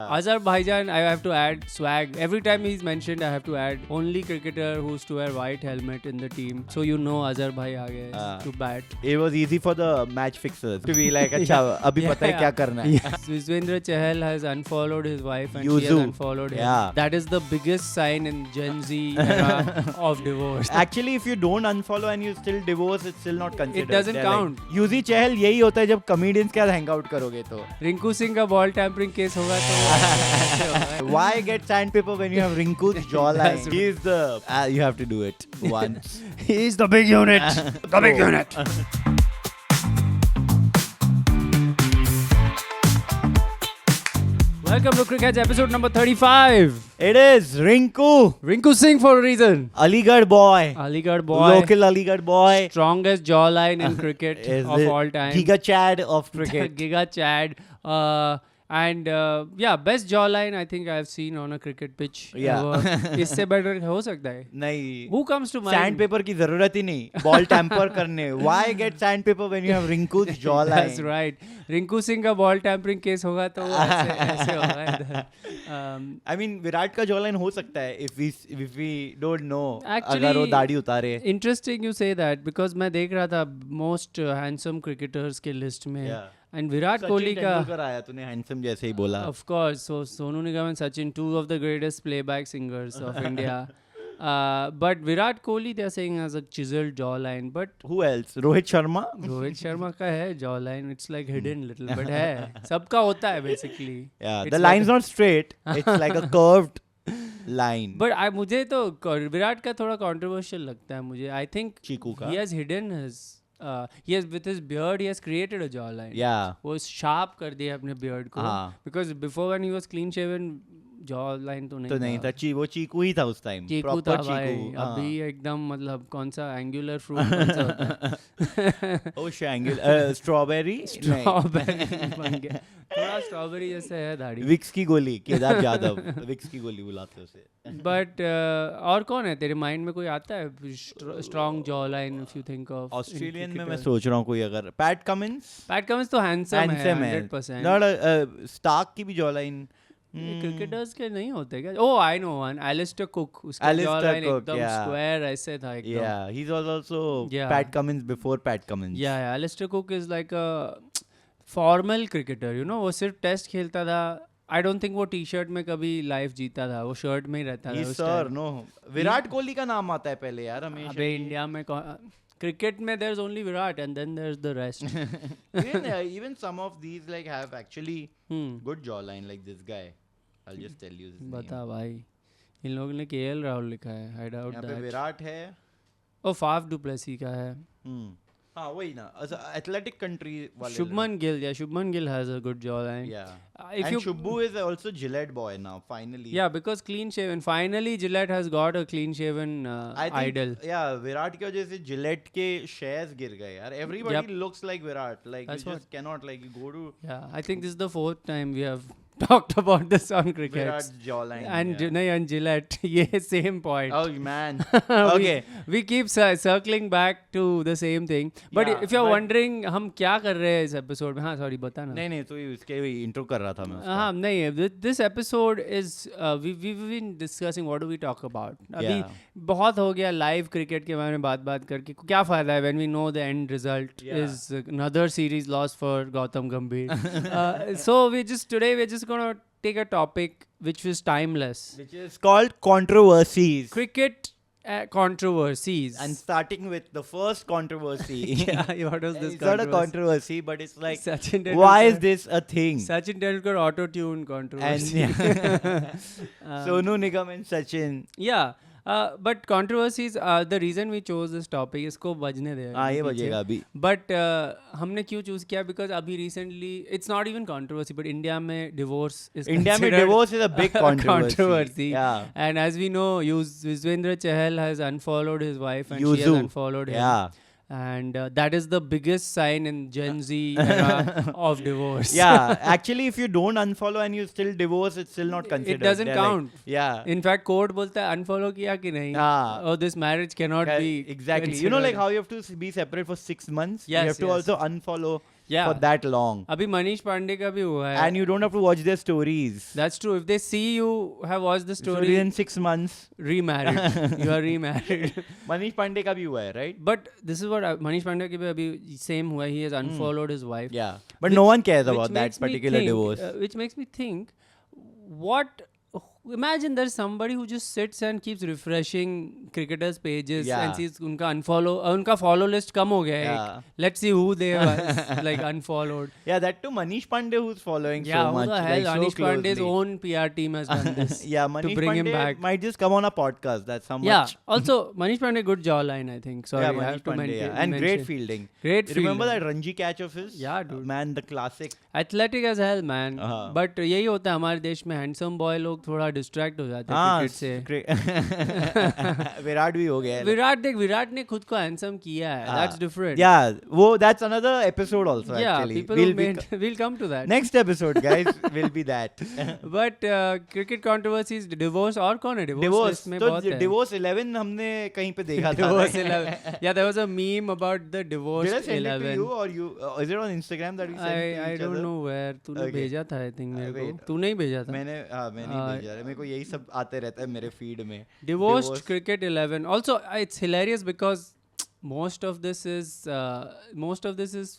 Azerbaijan, I have to add swag. Every time he's mentioned, I have to add only cricketer who's to wear white helmet in the team. So you know Azerbaijan aa gaya to bat. It was easy for the match fixers to be like, अच्छा अभी पता है क्या करना है. Yuzvendra Chahal has unfollowed his wife and she Yuzu. has unfollowed him. Yeah. That is the biggest sign in Gen Z era of divorce. Actually, if you don't unfollow and you still divorce, it's still not considered. It doesn't count. Yuzi Chahal यही होता है जब comedians के साथ hang out करोगे तो. रिंकू सिंह का ball tampering case होगा तो Why get sandpaper when you have Rinku's jawline? He's the. You have to do it once. He's the big unit. The big unit. Welcome to Cricket episode number 35. It is Rinku. Rinku Singh for a reason. Aligarh boy. Aligarh boy. Local Aligarh boy. Strongest jawline in cricket Is of the all time. Giga Chad of cricket. Giga Chad. And best jawline I think I've seen on a cricket pitch. Yeah. इससे better हो सकता है. नहीं. Who comes to mind? Sandpaper की जरूरत ही नहीं. Ball tamper करने. Why get sandpaper when you have Rinku's jawline? That's right. Rinku Singh का बॉल टैम्परिंग केस होगा तो ऐसे होगा इधर. I mean विराट का jawline हो सकता है if we don't know. Actually, अगर वो दाढ़ी उतारे. Interesting you say that because मैं देख रहा था most handsome cricketers के list में. Yeah. And विराट कोहली का तेंदुलकर आया तूने हैंडसम जैसे ही बोला. Of course. So Sonu Nigam and Sachin, two of the greatest playback singers of India. But Virat Kohli, they're saying has a chiseled jawline. But Who else? Rohit Sharma? Rohit Sharma का है jawline. It's like hidden little, but है. सबका होता है basically. Yeah, It's the like line's not straight. It's like a curved line. But मुझे तो विराट का थोड़ा controversial लगता है मुझे. I think चीकू का. he has hidden his. He has with his beard he has created a jawline. Yeah. वो sharp कर दिया अपने beard को. हाँ. Because before when he was clean shaven, jawline तो नहीं था. वो चीकू ही था उस टाइम. चीकू था भाई. अभी एकदम मतलब कौन सा angular fruit कौन सा होता है? Oh, angular. Strawberry? Strawberry बन गया. थोड़ा strawberry जैसे है दाढ़ी. विक्स की गोली. केदार जादव. विक्स की गोली बुलाते उसे. But और कौन है तेरे mind में कोई आता है strong jawline if you think of Australian में मैं सोच रहा हूँ कोई अगर पैट कमिंस. पैट कमिंस तो handsome है 100%. नॉट स्टार्क की भी जॉलाइन. क्रिकेटर्स के नहीं होते क्या? Oh, I know one. Alistair Cook. उसका jawline एकदम square ऐसे था एकदम. Yeah, he was also Pat Cummins before Pat Cummins. Yeah, Alistair Cook is like a formal cricketer, you know. वो सिर्फ टेस्ट खेलता था. I don't think वो टी-शर्ट में कभी लाइफ जीता था. वो शर्ट में ही रहता था. Sir, no. विराट कोहली का नाम आता है पहले यार हमेशा. अबे इंडिया में क्रिकेट में there's only Virat and then there's the rest. Even some of these like have actually good jawline like this guy. I'll just tell you his name. बता भाई. इन लोगों ने KL राहुल लिखा है. I doubt that. यहाँ पे विराट है. और फाफ डुप्लेसी का है. हाँ वही ना. Athletic country वाले. Shubman Gill, yeah, Shubman Gill has a good jawline. Yeah. And Shubbu is also Gillette boy now finally. Yeah, because clean shaven. Finally, Gillette has got a clean shaven idol. Yeah, Virat की वजह से Gillette के shares गिर गए यार. Everybody looks like Virat. Like That's you just cannot like you go to. Yeah, I think this is the 4th time we have talked about this on cricket. Virat's jawline. And Gillette, yeah, same point. Oh man. Okay. we keep circling back to the same thing. But Yeah, if you're wondering हम क्या कर रहे हैं इस episode में, हाँ sorry बता ना. नहीं तो इसके intro कर रहा था मैं उसका. हाँ नहीं. This episode is we've been discussing what do we talk about. अभी बहुत हो गया live cricket के बारे में बात करके. क्या फायदा है when we know the end result is another series loss for Gautam Gambhir. So we're just gonna take a topic which is timeless, which is called controversies. Cricket controversies. And starting with the first controversy. What was this? It's not a controversy, but it's like why is this a thing? Sachin Tendulkar auto-tune controversy. And Sonu Nigam and Sachin. Yeah. But controversies the reason we chose this topic. इसको बजने दे. हाँ ये बजेगा अभी. But हमने क्यों choose किया? Because अभी recently it's not even controversy, but India में divorce is a big controversy. Yeah. And as we know, Yuzvendra Chahal has unfollowed his wife and she has unfollowed him. Yeah. And that is the biggest sign in Gen Z era of divorce. Yeah, actually if you don't unfollow and you still divorce, it's still not considered. It doesn't count. Like, yeah. In fact, court बोलता है unfollow किया कि नहीं. Oh, this marriage cannot be. Exactly. You know like how you have to be separate for 6 months? Yes, you have to also unfollow Yeah. for that long. अभी मनीष पांडे का भी हुआ है. And you don't have to watch their stories. That's true. If they see you have watched the So story, in 6 months. remarried. You are remarried. Manish Pandey का भी हुआ है, right? But this is what Manish Pandey के भी अभी same हुआ. He has unfollowed his wife. Yeah. But no one cares about that makes me particular think, divorce. Which makes me think, what? Imagine there's somebody who just sits and keeps refreshing cricketers' pages Yeah. and sees उनका follow list कम हो गया है. Yeah. Let's see who they was like unfollowed. Yeah, that too Manish Pandey who's following Yeah, so much. who the hell? Like, so Manish Pandey's closely. own PR team has done this. Yeah, Manish bring him Pandey back. might just come on a podcast. That's how Yeah. much. Also, Manish Pandey good jawline, I think. Sorry, Yeah, I Manish have to Pandey, mention. yeah. And great fielding. Great You remember fielding. that Ranji catch of his? Yeah, dude. Man, the classic. Athletic as hell, man. हाँ. But यही होता है हमारे देश में handsome boy लोग थोड़ा distract हो जाते हैं cricket से. विराट भी हो गया है. विराट ने खुद को handsome किया है. That's different. Yeah, that's another episode also Yeah, actually. people we'll come to that. Next episode, guys, will be that. But cricket controversies, divorce और कौन है divorce Divorce. list में तो बहुत है. Divorce 11 हमने कहीं पे देखा था. Divorce 11. Yeah, there was a meme about the divorce Did I send 11. it to you or you? Is it on Instagram that we sent to I each don't other? know where तूने Okay. भेजा था I think मेरे को. Wait. तूने ही भेजा था. मैंने भेजा है. मेरे को यही सब आते रहता है मेरे feed में. Divorced cricket 11. Also, it's hilarious because most of this is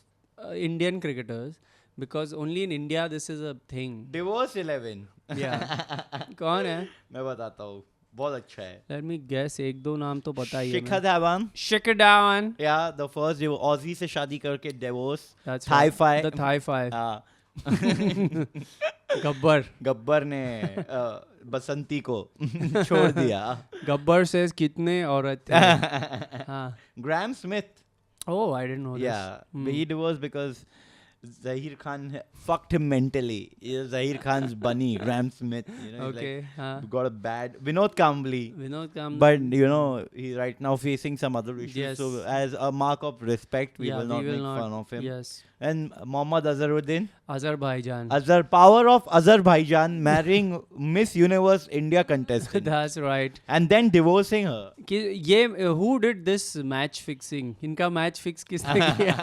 Indian cricketers, because only in India this is a thing. Divorce 11. Yeah. कौन है? मैं बताता हूँ. बहुत अच्छा है. Let me guess. एक दो नाम तो पता ही है. Shikhar Dhawan. Shikhar Dhawan. Yeah, the first Aussie से शादी करके divorce. That's Thai right. Five. The Thai Five. हाँ. गब्बर ने बसंती को छोड़ दिया. गब्बर says कितने औरत थे. हाँ. Graham Smith. Oh, I didn't know this. Yeah, he divorced because Zahir Khan fucked him mentally. Zahir Khan's bunny, Graham Smith. You know, Okay. like, got a bad Vinod Kambli. But he's right now facing some other issues. Yes. So as a mark of respect, we will not make fun of him. Yes. And Mohammad Azharuddin. Azerbaijan. Power of Azerbaijan marrying Miss Universe India contestant. That's right. And then divorcing her. Who did this match fixing? इनका match fix किसने किया?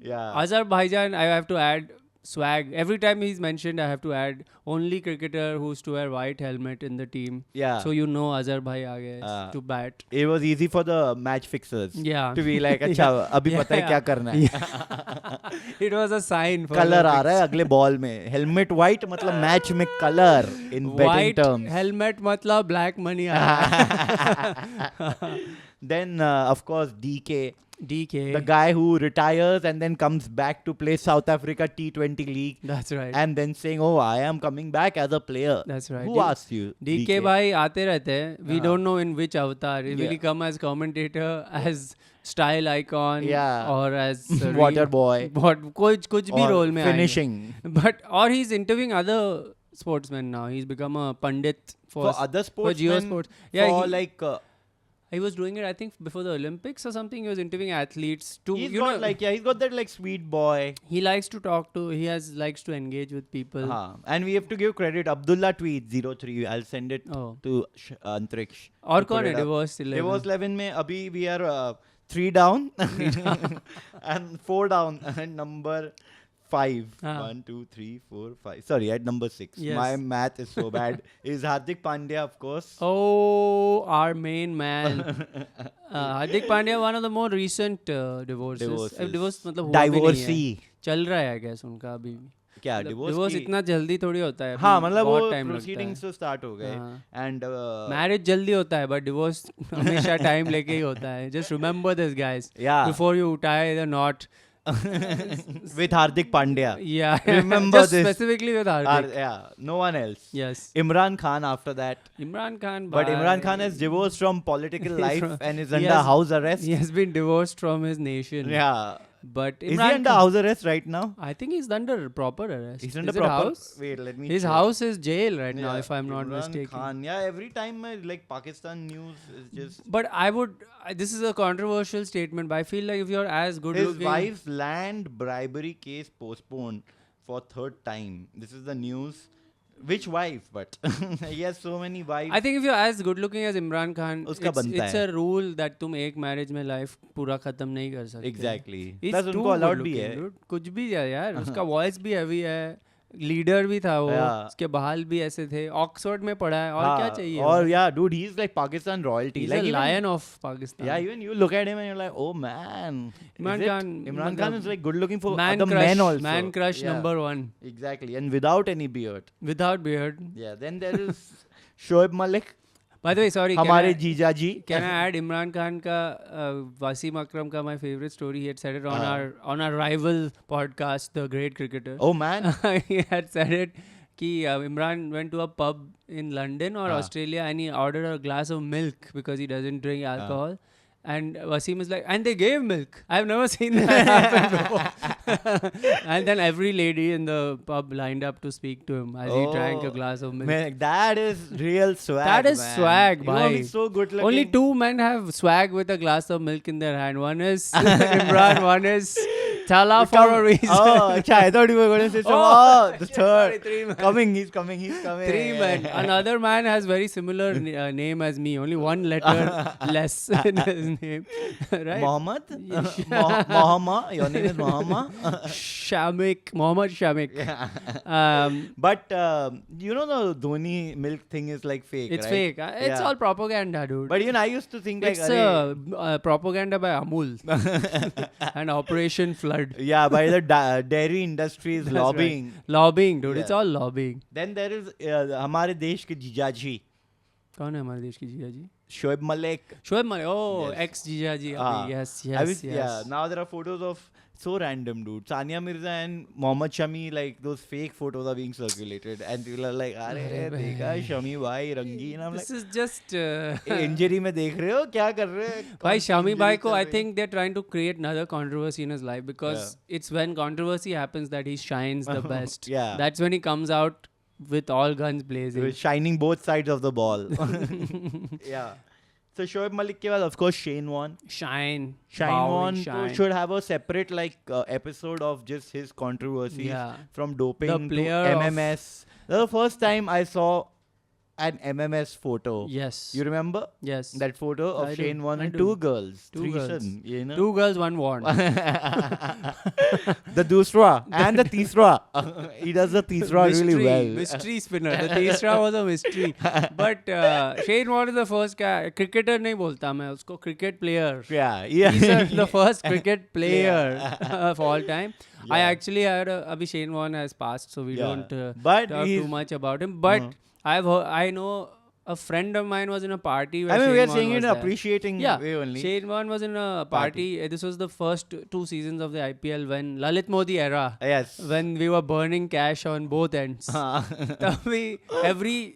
Yeah. Azerbaijan, I have to add swag. Every time he's mentioned, I have to add only cricketer who used to wear white helmet in the team. Yeah. So you know Azerbaijan आ गया to bat. It was easy for the match fixers. Yeah. To be like, अच्छा अभी पता है क्या करना है. It was a sign for colour आ रहा है अगले बॉल में. Helmet white मतलब मैच में colour in betting white terms. helmet मतलब black money आ रहा है. Then of course DK. DK. The guy who retires and then comes back to play South Africa T20 League. That's right. And then saying, oh, I am coming back as a player. That's right. Who asked you? DK भाई आते रहते हैं. We don't know in which avatar. Will he come as commentator, as style icon, or as water boy? कुछ भी role में finishing. But or he's interviewing other sportsmen now. He's become a pundit for other sports. For geosports. Yeah, He was doing it, I think, before the Olympics or something. He was interviewing athletes to. He's got that sweet boy. He likes to talk to. Likes to engage with people. And we have to give credit. Abdullah tweet 03. I'll send it to Antriksh. और कौन है Divorce 11? Divorce 11 में अभी we are 3 down and 4 down and number 5. 1, 2, 3, 4, 5. Sorry, at number 6. Yes. My math is so bad. Is Hardik Pandya, of course. Oh, our main man. Hardik Pandya, one of the more recent divorces. Divorce मतलब Divorcee. चल रहा है I guess उनका अभी. क्या divorce इतना जल्दी थोड़ी होता है. हाँ मतलब वो प्रोसीडिंग्स तो स्टार्ट हो गए. एंड मैरिज जल्दी होता है बट डिवोर्स हमेशा टाइम लेके ही होता है. Just remember this guys before you tie the knot. With Hardik Pandya. Yeah. Remember just this. Specifically with Hardik. No one else. Yes. Imran Khan after that. Imran Khan. But Imran Khan has divorced from political life and is under house arrest. He has been divorced from his nation. Yeah. But Imran is he under house arrest right now? I think he's under proper arrest. He's under proper house? Wait, let me His check. house is jail right now, if I'm not mistaken. Khan. Yeah, every time Pakistan news is just. But this is a controversial statement, but I feel like if you're as good looking. His wife's land bribery case postponed for 3rd time. This is the news Which wife? But he has so many wives. I think if you're as good looking as Imran Khan, उसका बनता it's है. a rule that तुम एक marriage में life पूरा खत्म नहीं कर सकते. Exactly. He's Plus too उनको good allowed भी looking, है. dude. कुछ भी है यार. उसका voice भी heavy है. लीडर भी था वो. Yeah. उसके बाल भी ऐसे थे. ऑक्सफोर्ड में पढ़ा है. और क्या चाहिए? और yeah, dude, he's like Pakistan royalty. He's like a even, lion of Pakistan. Yeah, even you look at him and you're like, oh man. Imran Khan is like good looking for man other crush, men also. Man crush Yeah. number 1. Exactly, and without any beard. Without beard. Yeah, then there is Shoaib Malik. By the way, sorry. हमारे जीजा जी. Can I add Imran Khan का Wasim Akram का my favorite story? He had said it on our rival podcast, The Great Cricketer. Oh man. He had said it कि Imran went to a pub in London or Australia and he ordered a glass of milk because he doesn't drink alcohol. And Wasim is like, and they gave milk. I've never seen that happen before. And then every lady in the pub lined up to speak to him as he drank a glass of milk. Man, that is real swag. That is man. swag, You bhai. know, he's so good looking. Only 2 men have swag with a glass of milk in their hand. One is Imran, one is Chala for a reason. Oh, achha, I thought you were going to say the third. Sorry, 3 men. Coming, he's coming. 3 men. Another man has very similar name as me. Only 1 letter less in his name. Right? Mohammed? Mohammed? Your name is Mohammed? Shamik. Mohammed Shamik. But you know the Dhoni milk thing is like fake, It's right? fake. It's all propaganda, dude. But even I used to think like, it's propaganda by Amul and Operation Flood. Yeah, by the dairy industries lobbying. Right. Lobbying, dude. Yeah. It's all lobbying. Then there is हमारे देश के जीजाजी. कौन है हमारे देश की जीजा जी? Shoaib Malik. Shoaib Malik. Oh, Yes. ex जीजा जी. Yes. Yeah, now there are photos of so random, dude. Sania Mirza and Mohammad Shami, like those fake photos are being circulated, and people are like, "अरे देखा Shami भाई रंगीन." I'm This like, is just injury में देख रहे हो क्या कर रहे हैं? भाई Shami भाई को I think they're trying to create another controversy in his life because it's when controversy happens that he shines the best. Yeah. That's when he comes out with all guns blazing. With shining both sides of the ball. Yeah. So Shoaib Malik के बाद of course Shane Warne. Shine Warne shine. should have a separate like episode of just his controversies Yeah. from doping The to player of- MMS. The first time I saw an MMS photo. Yes. You remember Yes. that photo of I do. Shane Warne I and do. 2 girls? 2 girls. Threesome, you know? 2 girls, 1 Warne. The dusra and the tisra. He does the tisra really well. Mystery spinner. The तीसरा was a mystery. But Shane Warne is the first guy. Cricketer नहीं बोलता मैं उसको. Cricket player. Yeah. He's the first cricket player of all time. I actually had abhi Shane Warne has passed, so we don't But talk he's- too much about him. But I know a friend of mine was in a party where I mean, Shane we are Warne saying it was in there. appreciating Yeah, way only. Shane Warne was in a party. This was the first 2 seasons of the IPL when Lalit Modi era. Yes. When we were burning cash on both ends. Every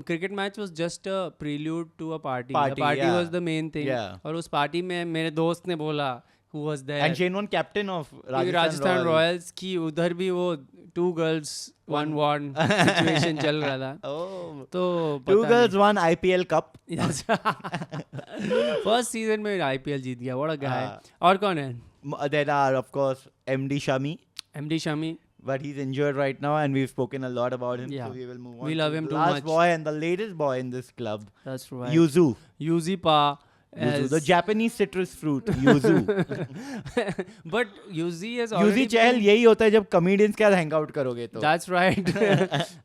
cricket match was just a prelude to a party. The party yeah. was the main thing. Yeah. और उस party में मेरे दोस्त ने बोला who was there. And Shane Warne captain of Rajasthan Royals की उधर भी वो 2 girls 1 Warne situation चल रहा था. Oh. तो 2 girls, 1 IPL cup. Yes. First season में IPL जीत गया. What a guy. और कौन है? There are, of course, MD Shami. MD Shami. But he's injured right now, and we've spoken a lot about him. Yeah. So we will move on. We love to him the too last much. boy and the latest boy in this club. That's right. Yuzu. Yuzi Pa. Yuzu. The Japanese citrus fruit. Yuzu. But Yuzi has already Yuzi Chahal यही होता है जब comedians के साथ hang out करोगे तो. That's right.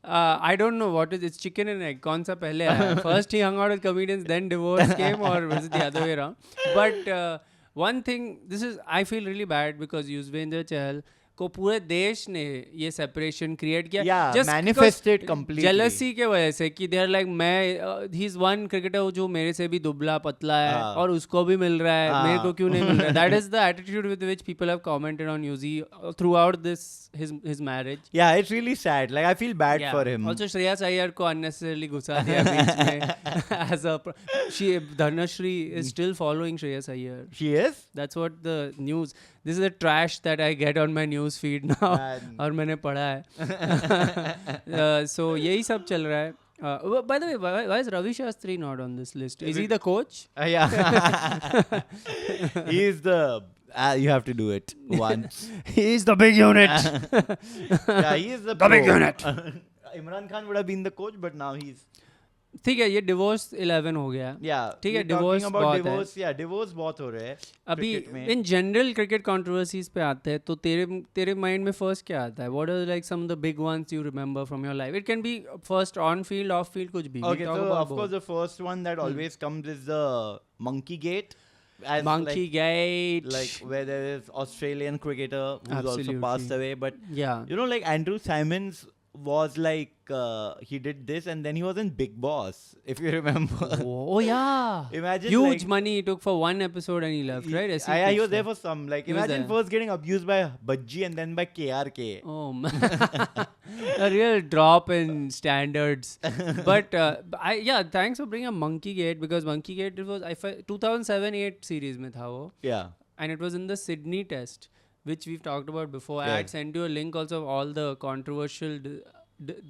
I don't know what is it's chicken and egg. कौन सा पहले आया? First he hung out with comedians, then divorce came, or was it the other way around? But one thing, I feel really bad because Yuzvendra Chahal को पूरे देश ने ये separation create किया. Yeah, Just manifested because completely. jealousy के वजह से कि they are like मैं he is one cricketer जो मेरे से भी दुबला पतला है और उसको भी मिल रहा है मेरे को क्यों नहीं मिल रहा है. That is the attitude with which people have commented on Yuzi throughout his marriage. Yeah, it's really sad. Like I feel bad for him. Also Shreyas Iyer को unnecessarily घुसा दिया बीच में as a Dhanashri is still following Shreyas Iyer. She is? That's what the news. This is the trash that I get on my news feed now. और मैंने पढ़ा है. So यही सब चल रहा है. By the way, why is Ravi Shastri not on this list? Is he the coach? Yeah. He is the... you have to do it once. He is the big unit. Yeah, he is the big unit. Imran Khan would have been the coach, but now he's. ठीक है, ये divorce 11 हो गया. Yeah. ठीक है, we're talking divorce about बहुत है. divorce. Yeah, divorce बहुत हो रहे हैं. अभी cricket में. in general cricket controversies पे आते हैं, तो तेरे mind में first क्या आता है? What are like some of the big ones you remember from your life? It can be first on field, off field, कुछ भी. Okay, so of course the first one that always comes is the Monkey Gate. As Monkey Gate. Like where there is Australian cricketer who's Absolutely. also passed away, but Yeah. you know, like Andrew Simons was like he did this and then he was in Big Boss, if you remember. Oh yeah. Imagine huge like, money he took for one episode and he left, right? Yeah, he was there for some. Like He was imagine there. first getting abused by Bajji and then by KRK. Oh man. A real drop in standards. But thanks for bringing up Monkey Gate, because Monkey Gate, it was 2007-8 series mein tha wo. Yeah. And it was in the Sydney Test, which we've talked about before. I Yeah. had sent you a link also of all the controversial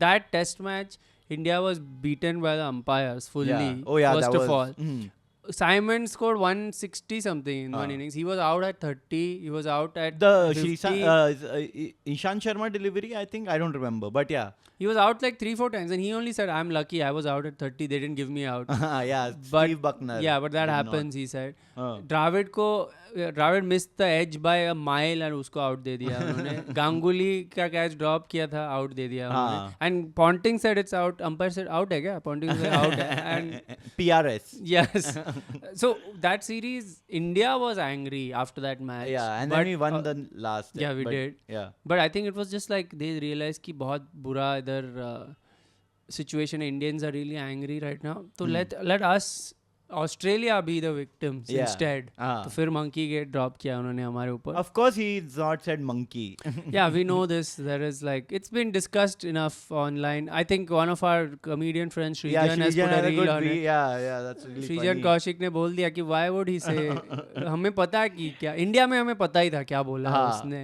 that test match. India was beaten by the umpires fully. Yeah. Oh yeah, first that of was. all. Simon scored 160 something in one innings. He was out at 30. He was out at The 50. Ishant Sharma delivery, I think, I don't remember, but yeah. He was out like 3-4 times, and he only said, "I'm lucky. I was out at 30. They didn't give me out." Yeah, But- Steve Buckner. Yeah, but that did happens. He said. not. Dravid missed the edge by a mile and उसको out दे दिया उन्होंने. गांगुली का catch drop किया था, out दे दिया उन्होंने. And Ponting said it's out. Umpire said out है क्या? Ponting said out है. And PRS. yes. So that series, India was angry after that match. Yeah, and but, then we won the last. yeah, we but, did. Yeah. But I think it was just like they realized कि बहुत बुरा इधर situation है. Indians are really angry right now. So let us Australia be the victims Yeah. instead. तो फिर Monkey Gate drop किया उन्होंने हमारे ऊपर. Of course, he's not said monkey. Yeah, we know this. There is like, it's been discussed enough online. I think one of our comedian friends, Shrijan, has put had a a reel good on it. Yeah, that's really Shrijan funny. Kaushik ने बोल दिया कि why would he say हमें पता है कि क्या India में हमें पता ही था क्या बोला है उसने.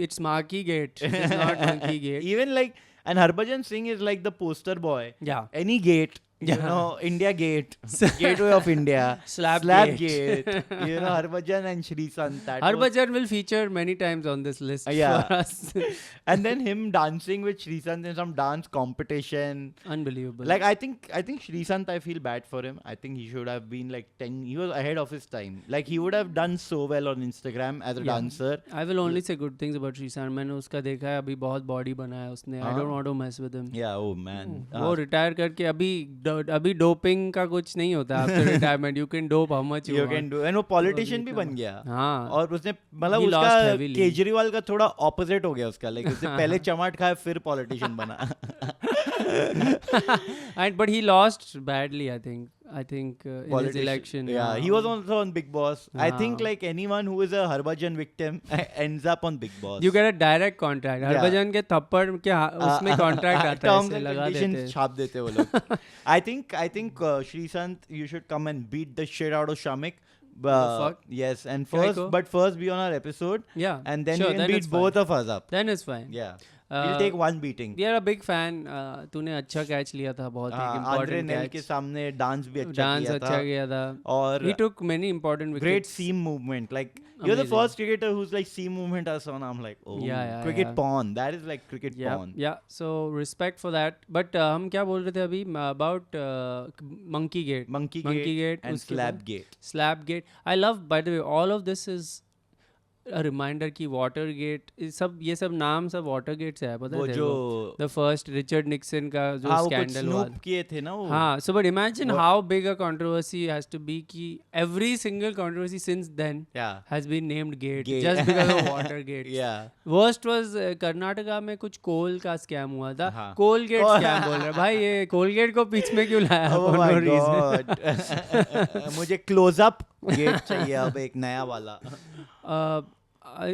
It's Monkey Gate. It's not Monkey Gate. Even like, and Harbhajan Singh is like the poster boy. Yeah. Any gate. You know, India Gate, Gateway of India, Slab Gate. You know, Harbhajan and Shri Sant. Harbhajan will feature many times on this list Yeah. for us. And then him dancing with Shri Sant in some dance competition. Unbelievable. Like I think Shri Sant, I feel bad for him. I think he should have been like 10. He was ahead of his time. Like he would have done so well on Instagram as a dancer. I will only say good things about Shrisan. मैंने उसका देखा है, अभी बहुत body बनाया उसने. I don't want to mess with him. Yeah, oh man. वो retire करके अभी डोपिंग का कुछ नहीं होता after retirement. You can dope how much You can do. And वो politician भी बन गया. हाँ. और उसने मतलब He lost उसका heavily. केजरीवाल का थोड़ा ऑपोजिट हो गया उसका. Like उसने पहले चमाट खाया फिर politician बना. But he lost badly, I think. In his election. Yeah, he was also on Big Boss. I think like anyone who is a Harbhajan victim ends up on Big Boss. You get a direct contract. Yeah. Harbhajan के थप्पड़ के उसमें contract आता है, terms ऐसे and लगा conditions देते हैं. छाप देते वो लोग. I think Shri Sant, you should come and beat the shit out of Shamik. fuck? Yes, and Can I first, go? but first be on our episode. Yeah. And then Sure, you can then it's beat fine. both of us up. Then it's fine. Yeah. We'll take one beating. We are a big fan. तूने अच्छा catch लिया था, बहुत एक Andre important nail catch. के सामने dance भी अच्छा Dance किया अच्छा था. किया था. और He took many important wickets. great seam movement. Like you're the Amazing. first cricketer who's like seam movement has on. I'm like, oh, Yeah, cricket yeah. pawn. That is like cricket pawn. Yeah. So respect for that. But हम क्या बोल रहे थे अभी about Monkey Gate. Monkey Gate and उसके Slab बाद- Gate. Slab Gate. I love, by the way, all of this is a reminder कि Watergate ये सब नाम सब Watergate से है, पता वो है जो the first Richard Nixon का जो हाँ वो कुछ scandal हुआ स्नूप किए थे ना वो. हाँ. So but imagine how big a controversy has to be कि every single controversy since then Yeah. has been named Gate. Gate. Just because of Watergate. Yeah. Worst was Karnataka में कुछ कोल का स्कैम हुआ था. हाँ. कोलगेट स्कैम बोल रहे भाई, ये कोलगेट को बीच में क्यों लाया? Oh for my no reason. God. मुझे क्लोज अप गेट चाहिए अब एक नया वाला.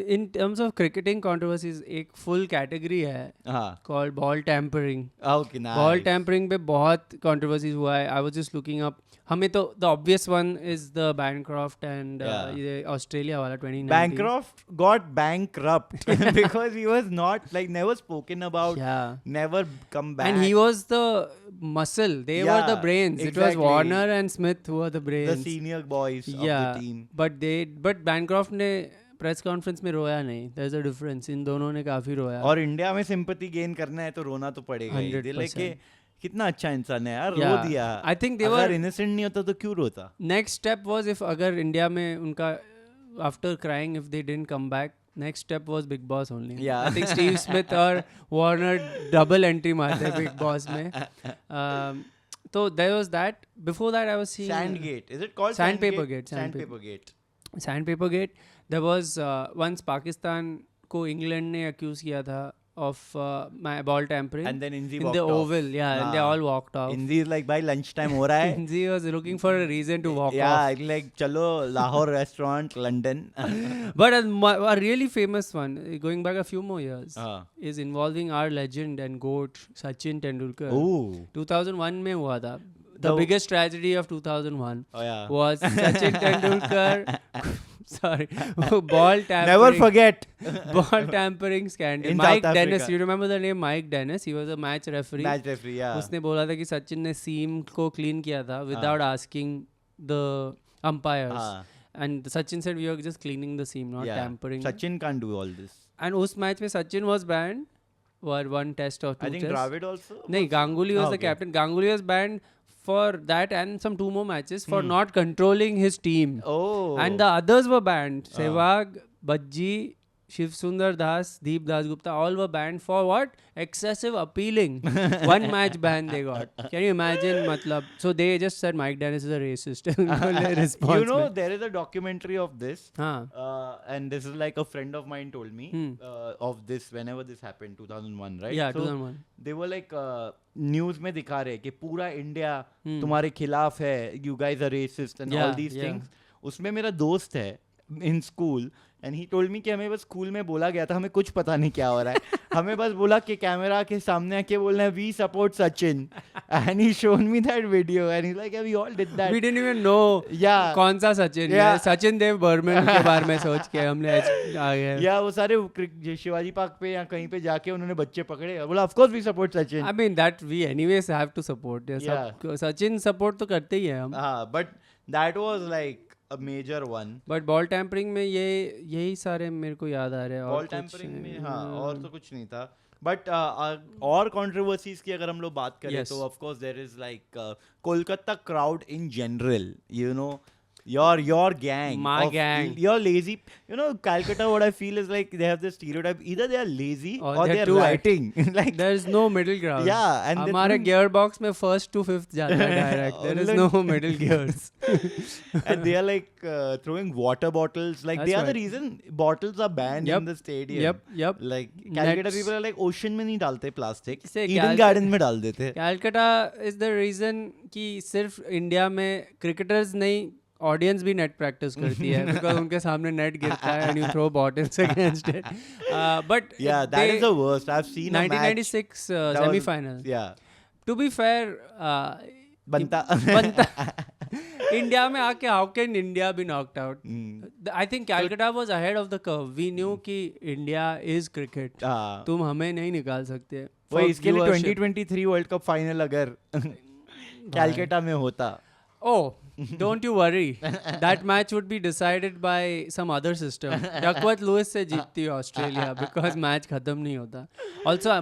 In terms of cricketing controversies, एक full category है हाँ. called ball tampering. Okay, nice. Ball tampering पे बहुत controversies हुआ है. I was just looking up. हमें तो the obvious one is the Bancroft and ये Australia वाला 2019. Bancroft got bankrupt because he was not like never spoken about. Yeah. Never come back. And he was the muscle. They were the Yeah, brains. It was exactly. Warner and Smith who were the brains. the senior boys of the team. But Bancroft ने press conference में रोया नहीं. There's a difference. इन दोनों ने काफी रोया. और India में सिंपैथी गेन करना है तो रोना तो पड़ेगा ही. 100%. कितना अच्छा इंसान है यार, रो Yeah. दिया. I think they अगर were. इनोसेंट नहीं होता तो क्यों रोता? Next step was if अगर इंडिया में उनका after crying if they didn't come back, next step was Big Boss only. Yeah. I think Steve Smith और Warner double entry मारते Big Boss में. So there was that. Before that I was seeing Sandgate. Is it called Sandpaper Gate? Sandpaper Gate. Sandpaper Gate. There was once Pakistan को England ने accuse किया था of my ball tampering. And then Inzi in walked the off. Oval, yeah, and they all walked off. Inzi is like, भाई lunchtime हो रहा है. Inzi was looking for a reason to walk Yeah, off. like चलो Lahore restaurant, London. But a really famous one, going back a few more years, is involving our legend and GOAT Sachin Tendulkar. Ooh. 2001 में हुआ था. The biggest tragedy of 2001 was Sachin Tendulkar. Sorry, ball tampering. Never forget. Ball tampering scandal. In Mike South Dennis, Africa. you remember the name Mike Dennis? He was a match referee. Match referee, yeah. उसने बोला था कि सचिन ने सीम को clean किया था without asking the umpires. And Sachin said we were just cleaning the seam, not tampering. Sachin can't do all this. And उस match में Sachin was banned for one test or two I think tests. Dravid also. नहीं, Ganguly was the captain. Ganguly was banned for that and some 2 more matches for not controlling his team. Oh. And the others were banned. Sehwag, Bajji, Shiv Sundar Das, Deep Das Gupta, all were banned for what? Excessive appealing. 1 match ban they got. Can you imagine? Matlab, so they just said Mike Dennis is a racist. You know, there is a documentary of this. And this is like a friend of mine told me of this whenever this happened, 2001, right? Yeah, so 2001. They were like news में दिखा रहे कि पूरा India तुम्हारे खिलाफ है, you guys are racist and all these things. उसमें मेरा दोस्त है in school and he told me कि हमें बस स्कूल में बोला गया था, हमें कुछ पता नहीं क्या हो रहा है. हमें बस बोला कि कैमरा के सामने आके बोलना है we support Sachin and he showed me that video and he's like yeah, we all did that. We didn't even know कौन सा सचिन है. सचिन देव बर्मन के बारे में सोच के हमने आ गए. या वो सारे शिवाजी पार्क पे या कहीं पे जाके उन्होंने बच्चे पकड़े और बोला of course we support Sachin. I mean that we anyways have to support. Sachin support तो करते ही है हम. But that was like a major one. But ball tampering में यही सारे मेरे को याद आ रहे हैं. Ball tampering में और तो कुछ नहीं था. But और controversies की अगर हम लोग बात करें तो of course there is like Kolkata crowd in general, you know, your gang, my gang, you're lazy. You know, Calcutta, what I feel is like they have this stereotype, either they are lazy or they are writing. Like there is no middle ground. Yeah, and हमारे gearbox में first to fifth जाता है direct. There is no middle gears. And they are like throwing water bottles. Like they are the reason bottles are banned in the stadium. Yep. Like Calcutta people are like ocean में नहीं डालते plastic. Eden Garden में डाल देते. Calcutta is the reason कि सिर्फ India में cricketers नहीं, ऑडियंस भी नेट प्रैक्टिस करती है बिकॉज उनके सामने नेट गिरता है and you throw bottles against it. But yeah, that is the worst. I've seen 1996 semi-final. Yeah. To be fair, बनता इंडिया में आके how can India be knocked out? I think Calcutta was ahead of the curve. We knew कि India is cricket. तुम हमें नहीं निकाल सकते. वही इसके लिए 2023 वर्ल्ड कप फाइनल अगर कैलकाटा में होता. Oh, don't you worry. That match would be decided by some other system. Duckworth Lewis से जीतती ऑस्ट्रेलिया because match खत्म नहीं होता. Also,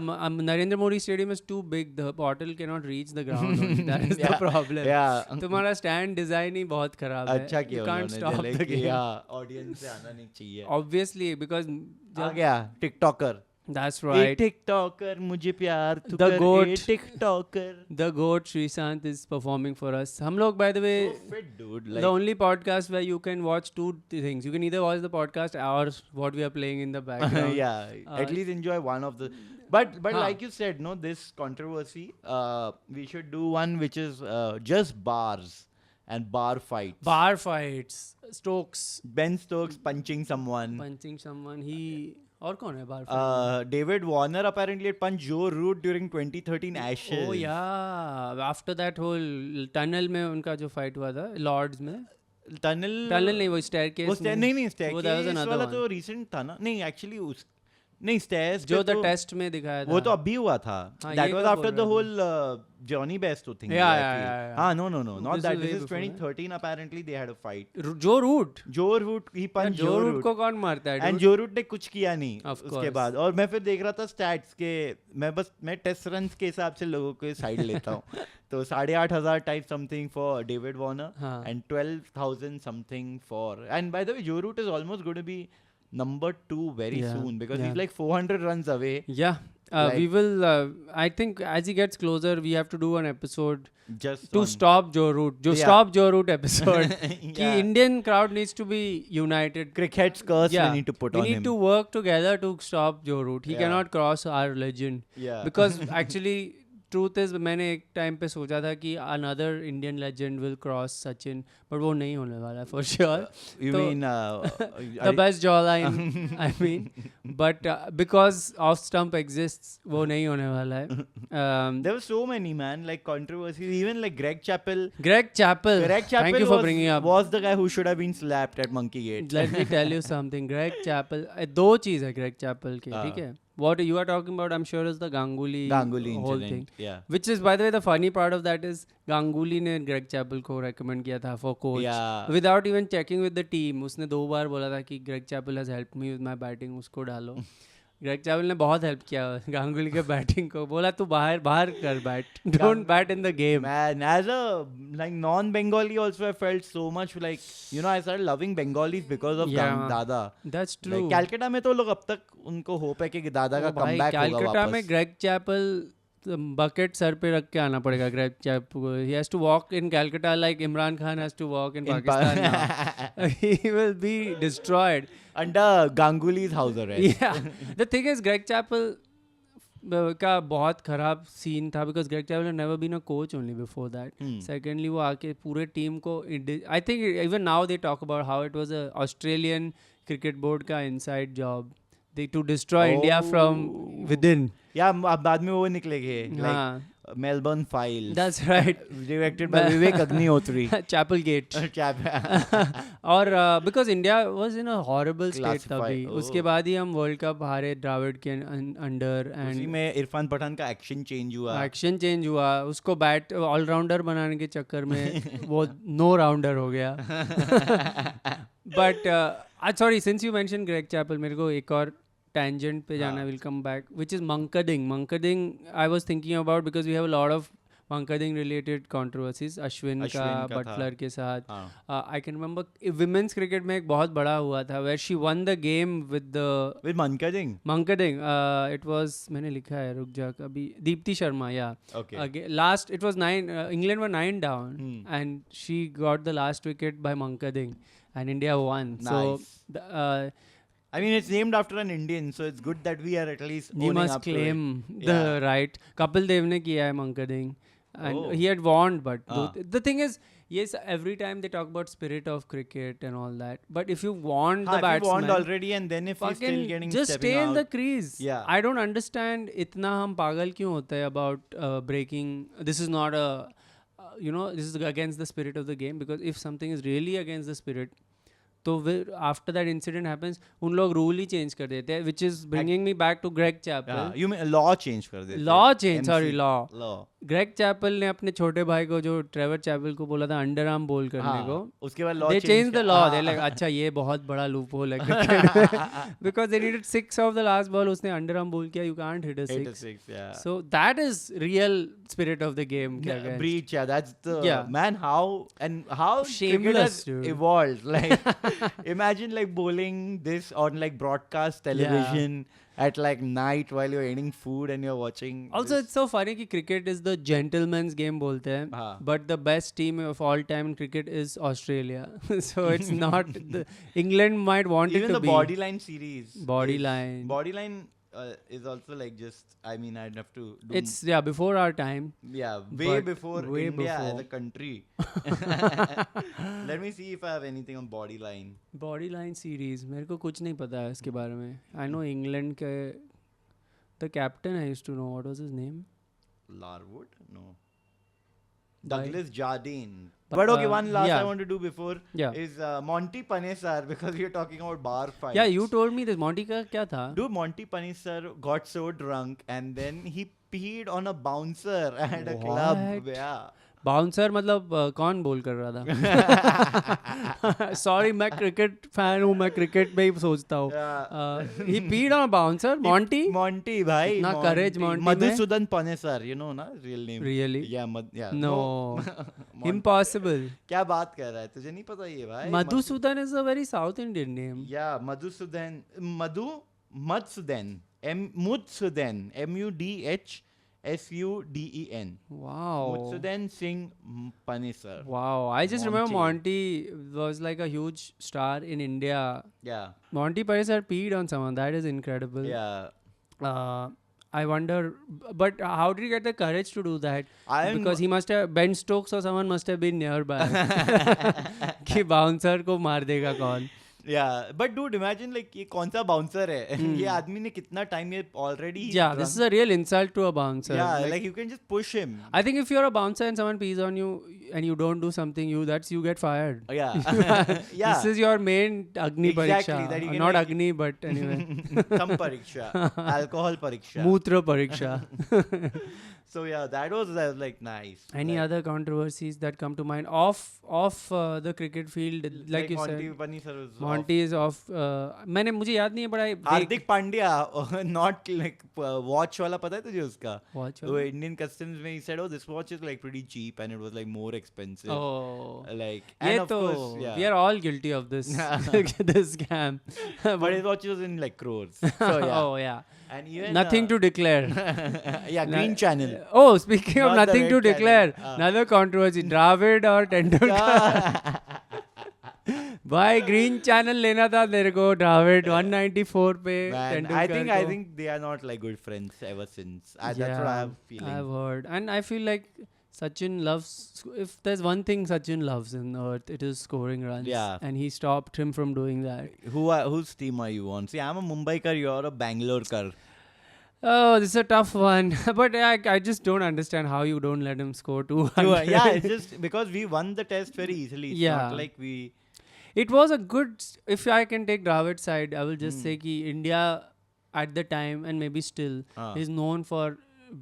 Narendra Modi Stadium is too big. The bottle cannot reach the ground. That is the problem. Yeah. तुम्हारा stand design ही बहुत खराब है. अच्छा किया You can't stop the game. Audience से आना नहीं चाहिए. Obviously, because आ गया टिकटॉकर. That's right. टिकटॉकर मुझे प्यार तू The कर goat. TikToker. The GOAT Shrishant is performing for us. हम लोग by the way, fit dude, like, the only podcast where you can watch 2 things. You can either watch the podcast or what we are playing in the background. yeah, at least enjoy one of the. But like you said, no, this controversy. We should do one which is just bars and bar fights. Bar fights. Stokes. Ben Stokes punching someone. और कौन है बार fight? David Warner apparently had punched Joe Root during 2013 Ashes. Oh yeah, after that whole tunnel में उनका जो fight हुआ था Lords में. Tunnel नहीं, वो staircase. नहीं staircase that was another वाला one. तो recent था ना. नहीं actually नहीं स्टेयर्स जो द टेस्ट में दिखाया था वो तो अभी हुआ था. That was after the whole Johnny Bairstow thing. Yeah. No, not that. This is 2013. Apparently they had a fight. Joe Root he punched Joe Root को कौन मारता है? And Joe Root ने कुछ किया नहीं उसके बाद. और मैं फिर देख रहा था स्टैट्स के, मैं टेस्ट रन्स के हिसाब से लोगों के साइड लेता हूँ. तो 8,500 type something for David Warner and 12,000 something for. And by the way, Joe Root is almost going to be number 2 very soon because he's like 400 runs away. We will I think as he gets closer we have to do an episode just to stop Joe Root. Stop Joe Root episode. Ki Indian crowd needs to be united. Cricket's curse we need to put on him. We need to work together to stop Joe Root. He cannot cross our legend. Because actually truth is मैंने एक time पे सोचा था कि another Indian legend will cross Sachin, but वो नहीं होने वाला for sure. You mean the best jawline, I mean, but because off stump exists, वो नहीं होने वाला है. There were so many like controversies, even like Greg Chappell. Thank you for bringing up. Was the guy who should have been slapped at Monkey Gate. Let me tell you something. Greg Chappell, दो चीज़ है Greg Chappell के, ठीक है? What you are talking about, I'm sure, is the Ganguly whole incident. thing. Which is, by the way, the funny part of that is Ganguly ने Greg Chappell को recommend किया था for coach. Without even checking with the team. उसने 2 बार बोला था कि Greg Chappell has helped me with my batting, उसको डालो. Greg Chappell ने बहुत help किया गांगुली के बैटिंग को. बोला तू बाहर कर bat. Don't bat in the game. Man, as a non-Bengali also, I felt so much I started loving Bengalis because of Dada. That's true. Calcutta में तो लोग अब तक उनको hope है कि दादा का comeback होगा वापस. Calcutta में Greg Chappell bucket सर पे रख के आना पड़ेगा Greg Chappell को. He has to walk in Calcutta like Imran Khan has to walk in Pakistan now. He will be destroyed. Under Ganguly's house arrest. The thing is Greg Chappell का बहुत खराब scene था because Greg Chappell had never been a coach only before that. Secondly वो आके पूरे team को I think even now they talk about how it was a Australian cricket board का inside job. To destroy India from within. बाद में वो निकलेंगे Melbourne Files. That's right. Directed by Vivek Agnihotri. Chapel Gate. और because India was in a horrible state तभी. उसके बाद ही हम World Cup हारे द्रविड़ के under. उसी में इरफान पठान का एक्शन चेंज हुआ. उसको बैट ऑलराउंडर बनाने के चक्कर में वो नो राउंडर हो गया. But sorry, since you mentioned Greg Chappell, मेरे को एक और tangent पे जाना. Will come back, which is Mankading I was thinking about because we have a lot of Mankading related controversies. Ashwin का Butler के साथ. I can remember women's cricket में एक बहुत बड़ा हुआ था where she won the game with Mankading. It was मैंने लिखा है रुक जा अभी Deepti Sharma. Okay. Last it was 9 England were 9 down and she got the last wicket by Mankading and India won. Nice. So I mean, it's named after an Indian, so it's good that we are at least owning up to it. You must claim the right. Kapil Dev ने किया है Mankading, and he had warned, but the thing is, yes, every time they talk about spirit of cricket and all that, but if you want the batsman, if you want already, and then if he's still getting just stay in the crease. I don't understand. इतना हम पागल क्यों होते हैं about breaking? This is not a, this is against the spirit of the game because if something is really against the spirit. तो after that incident happens उन लोग rule ही change कर देते हैं which is bringing me back to Greg Chappell. You mean law change कर देते हैं. law. Greg Chappell ने अपने छोटे भाई को जो Trevor Chappell को बोला था अंडर आर्म बोल करने को उसके बाद law they changed the law. They like अच्छा ये बहुत बड़ा लूप होल है because they needed 6 of the last ball उसने अंडर आर्म बोल किया you can't hit a 6. So that is real spirit of the game. Breach. That's the man how shameless cricket has evolved. Like imagine like bowling this on like broadcast television at like night while you're eating food and you're watching. Also, it's so funny कि cricket is the gentleman's game बोलते हैं, but the best team of all time in cricket is Australia. So it's not England might want even it to be. Even the Bodyline series. Bodyline is also like just. I mean, I'd have to. It's before our time. Yeah, way before India as a country. Let me see if I have anything on Bodyline. Bodyline series. मेरे को कुछ नहीं पता है इसके बारे में. I know England के the captain I used to know. What was his name? Larwood? No. Douglas Jardine. But okay, one last yeah. I want to do before is Monty Panesar, because we are talking about bar fights. Yeah, you told me this. Monty का क्या था? Dude, Monty Panesar got so drunk and then he peed on a bouncer at a club. Yeah. Bouncer मतलब कौन बोल कर रहा था? Sorry, मैं क्रिकेट फैन हूँ, मैं क्रिकेट में ही सोचता हूँ. ही पीड ऑन बाउंसर. मॉन्टी भाई, इतना courage Monty. Madhusudan Panesar, you know ना, real name. Really? Yeah. No. Impossible. क्या बात कर रहा है, तुझे नहीं पता ये भाई? Madhusudan is a very South Indian name. Yeah, Madhusudan, Mudsudan, Mudhen. Wow. Mudsudan Singh Panesar. Wow. I just remember Monty was like a huge star in India. Yeah. Monty Panesar peed on someone. That is incredible. Yeah. I wonder, but how did he get the courage to do that? Because he must have, Ben Stokes or someone must have been nearby. कि bouncer को मार देगा कौन? Yeah, but dude, imagine like ये कौन सा bouncer है? ये आदमी ने कितना time ये already. Yeah, this is a real insult to a bouncer. Yeah, like you can just push him. I think if you're a bouncer and someone pees on you and you don't do something, you get fired. Yeah. Yeah. This is your main Agni exactly, Pariksha. Not like Agni, but anyway. Thumb Pariksha. Alcohol Pariksha. Mutra Pariksha. So yeah, that was like nice. Any other controversies that come to mind off the cricket field, like you said? Monty is off. मुझे याद नहीं है, बड़ा Hardik Pandya, not like watch वाला, पता है तुझे उसका? Watch. वो Indian Customs में he said, oh, this watch is like pretty cheap and it was like more expensive. Oh. Like, and of course, yeah. We are all guilty of this this scam. But his watch was in like crores. So yeah. Oh yeah. And even nothing to declare. Yeah, Green Channel. Oh, speaking of nothing to declare, another controversy: Dravid or Tendulkar. Why Green Channel लेना था तेरे को? Dravid 194 पे. Man, I think they are not like good friends ever since. That's what I have feeling. I've heard, and I feel like Sachin loves. If there's one thing Sachin loves in earth, it is scoring runs. Yeah. And he stopped him from doing that. Whose team are you on? See, I'm a Mumbaikar. You're a Bangalore-kar. Oh, this is a tough one. But I just don't understand how you don't let him score 200. Yeah, it's just because we won the test very easily. It's not like we... It was a good... If I can take Dravid's side, I will just say that India at the time, and maybe still, is known for...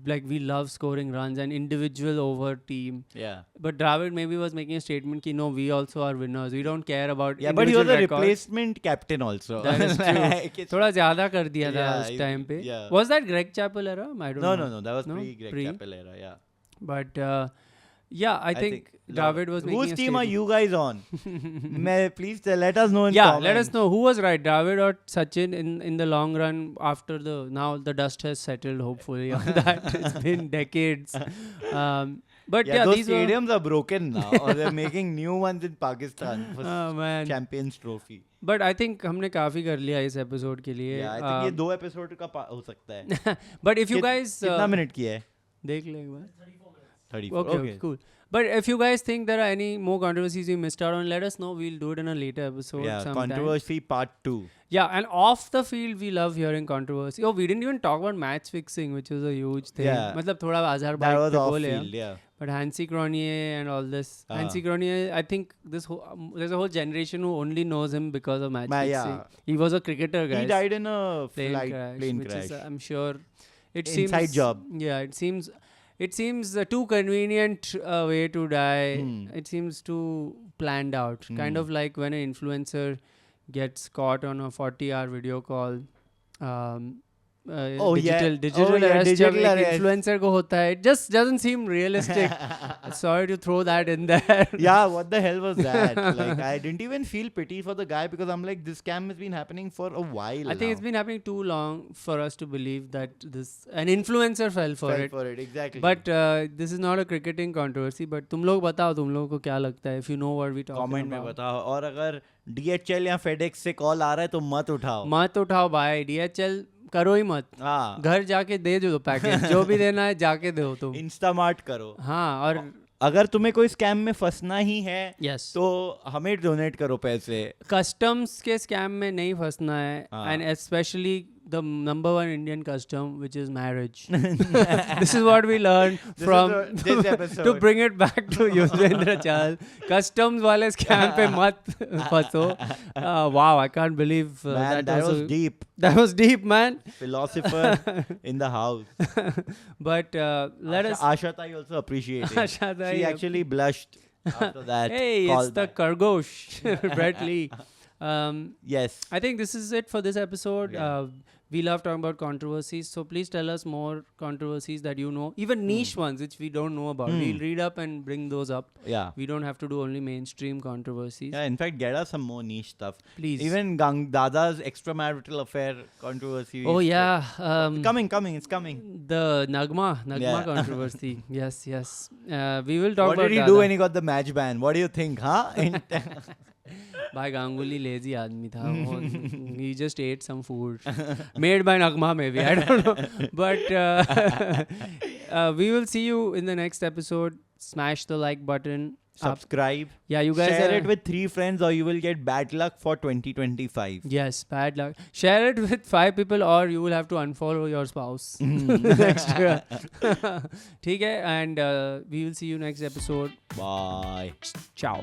Like, we love scoring runs and individual over team. Yeah. But Dravid maybe was making a statement that no, we also are winners. We don't care about but he was a replacement captain also. That is true. थोड़ा ज़्यादा कर दिया था उस time पे. Yeah. Was that Greg Chappell era? I don't know. No. That was pre-Greg Chappell era, yeah. But... yeah, I think Dravid was making whose team are you guys on? Please let us know in comments. Yeah, let us know who was right, Dravid or Sachin in the long run after now the dust has settled, hopefully, on that. It's been decades. But yeah, those stadiums are broken now, or they're making new ones in Pakistan for Champions Trophy. But I think हमने काफी कर लिया इस episode के लिए. Yeah, I think ये 2 episode का हो सकता है. But if you guys कितना minute की है? देख ले एक बार. 34. Okay, cool. But if you guys think there are any more controversies you missed out on, let us know. We'll do it in a later episode. Yeah, sometime. Controversy part 2. Yeah, and off the field, we love hearing controversy. Oh, we didn't even talk about match fixing, which was a huge thing. Yeah. मतलब थोड़ा आज़ार that was off field, yeah. But Hansi Cronje and all this. Hansi Cronje, I think there's a whole generation who only knows him because of match fixing. Yeah. He was a cricketer, guys. He died in a plane crash. Is, I'm sure. Inside job. Yeah, it seems a too convenient way to die. It seems too planned out. Kind of like when an influencer gets caught on a 40-hour video call. Digital arrest जब influencer को होता है. It just doesn't seem realistic. Sorry to throw that in there. Yeah, what the hell was that? Like, I didn't even feel pity for the guy because I'm like, this scam has been happening for a while. I think it's been happening too long for us to believe that an influencer fell for it. Exactly. But this is not a cricketing controversy. But तुम लोग बताओ, तुम लोगों को क्या लगता है? If you know what we talking about. Comment में बताओ. और अगर DHL या FedEx से कॉल आ रहा है तो मत उठाओ भाई. DHL करो ही मत. घर जाके दे दो पैकेज. जो भी देना है जाके दो तुम. इंस्टामार्ट करो. हाँ, और अगर तुम्हें कोई स्कैम में फंसना ही है तो हमें डोनेट करो पैसे. कस्टम्स के स्कैम में नहीं फंसना है. And specially the number one Indian custom, which is marriage. This is what we learned from this episode. To bring it back to Yuzvendra Chahal. Customs wale scam pe mat phaso. Wow, I can't believe Man, that was deep. That was deep, man. Philosopher in the house. But let us. Asha Tai also appreciated. Asha Tai, she actually blushed after that. Hey, it's the Khargosh, Brett Lee. Yes. I think this is it for this episode. Yeah. We love talking about controversies, so please tell us more controversies that you know, even niche ones which we don't know about. We'll read up and bring those up. Yeah. We don't have to do only mainstream controversies. Yeah, in fact, get us some more niche stuff. Please. Even Dada's extramarital affair controversy. Oh yeah. It's coming. The Nagma controversy. Yes. We will talk about What did he Dada. do when he got the match ban? What do you think, huh? भाई Ganguly lazy आदमी था. He just ate some food made by Nagma, maybe, I don't know. But we will see you in the next episode. Smash the like button. Subscribe. Yeah, you guys share it with 3 friends or you will get bad luck for 2025. Yes, bad luck. Share it with 5 people or you will have to unfollow your spouse next year. ठीक है, and we will see you next episode. Bye. Ciao.